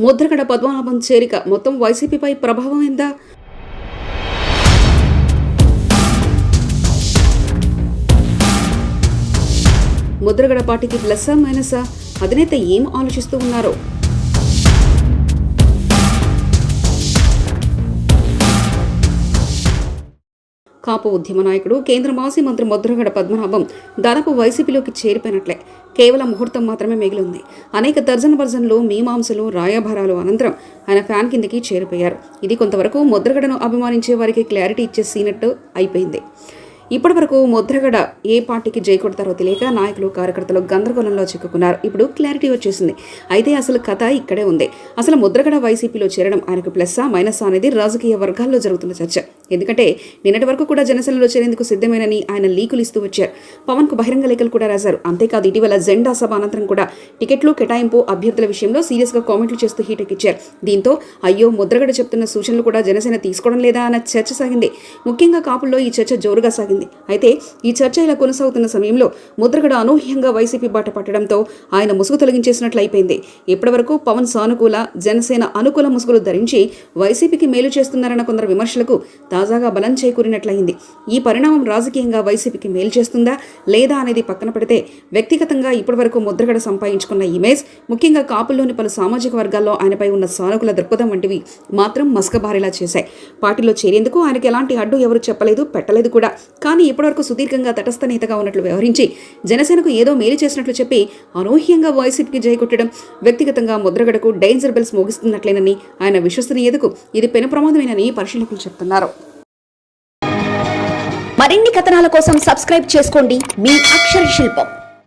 ముద్రగడ పద్మనాభం చేరిక మొత్తం వైసీపీపై ప్రభావం ఎంత? ముద్రగడ పార్టీకి ప్లస్సా మైనసా? అధినేత ఏం ఆలోచిస్తూ ఉన్నారో? కాపు ఉద్యమ నాయకుడు కేంద్ర మాజీ మంత్రి ముద్రగడ పద్మనాభం దాదాపు వైసీపీలోకి చేరిపోయినట్లే. కేవలం ముహూర్తం మాత్రమే మిగిలింది. అనేక తర్జనభర్జనలు, మీమాంసలు, రాయభారాలు అనంతరం ఆయన ఫ్యాన్ కిందకి చేరిపోయారు. ఇది కొంతవరకు ముద్రగడను అభిమానించే వారికి క్లారిటీ ఇచ్చేసినట్టు అయిపోయింది. ఇప్పటి వరకు ముద్రగడ ఏ పార్టీకి జై కొడతారో తెలియక నాయకులు, కార్యకర్తలు గందరగోళంలో చిక్కుకున్నారు. ఇప్పుడు క్లారిటీ వచ్చేసింది. అయితే అసలు కథ ఇక్కడే ఉంది. అసలు ముద్రగడ వైసీపీలో చేరడం ఆయనకు ప్లస్సా మైనసా అనేది రాజకీయ వర్గాల్లో జరుగుతున్న చర్చ. ఎందుకంటే నిన్నటి వరకు కూడా జనసేనలో చేరేందుకు సిద్ధమేనని ఆయన లీకులు ఇస్తూ వచ్చారు. పవన్ కు బహిరంగ లేఖలు కూడా రాశారు. అంతేకాదు ఇటీవల జెండా సభ అనంతరం కూడా టికెట్లు కేటాయింపు, అభ్యర్థుల విషయంలో సీరియస్ గా కామెంట్లు చేస్తూ హీట్ ఎక్కిచ్చారు. దీంతో అయ్యో ముద్రగడ చెప్తున్న సూచనలు కూడా జనసేన తీసుకోవడం లేదా అన్న చర్చ సాగింది. ముఖ్యంగా కాపుల్లో ఈ చర్చ జోరుగా సాగింది. అయితే ఈ చర్చ ఇలా కొనసాగుతున్న సమయంలో ముద్రగడ అనూహ్యంగా వైసీపీ బాట పట్టడంతో ఆయన ముసుగు తొలగించేసినట్లయిపోయింది. ఇప్పటి వరకు పవన్ సానుకూల, జనసేన అనుకూల ముసుగులు ధరించి వైసీపీకి మేలు చేస్తున్నారన్న కొందరు విమర్శలకు తాజాగా బలం చేకూరినట్లయింది. ఈ పరిణామం రాజకీయంగా వైసీపీకి మేలు చేస్తుందా లేదా అనేది పక్కన పెడితే, వ్యక్తిగతంగా ఇప్పటి వరకు ముద్రగడ సంపాదించుకున్న ఇమేజ్, ముఖ్యంగా కాపుల్లోని పలు సామాజిక వర్గాల్లో ఆయనపై ఉన్న సానుకూల దృక్పథం వంటివి మాత్రం మసకబారేలా చేశాయి. పార్టీలో చేరేందుకు ఆయనకి ఎలాంటి అడ్డు ఎవరు చెప్పలేదు, పెట్టలేదు కూడా. కానీ ఇప్పటివరకు సుదీర్ఘంగా తటస్థ నేతగా ఉన్నట్లు వ్యవహరించి జనసేనకు ఏదో మేలు చేసినట్లు చెప్పి అనూహ్యంగా వైసీపీకి జై కొట్టడం వ్యక్తిగతంగా ముద్రగడకు డేంజర్ బెల్స్ మోగిస్తున్నట్లేనని, ఆయన విశ్వసనీయతకు ఇది పెను ప్రమాదమేనని పరిశీలకులు చెప్తున్నారు. మరిన్ని కథనాల కోసం సబ్స్క్రైబ్ చేసుకోండి మీ అక్షర శిల్పం.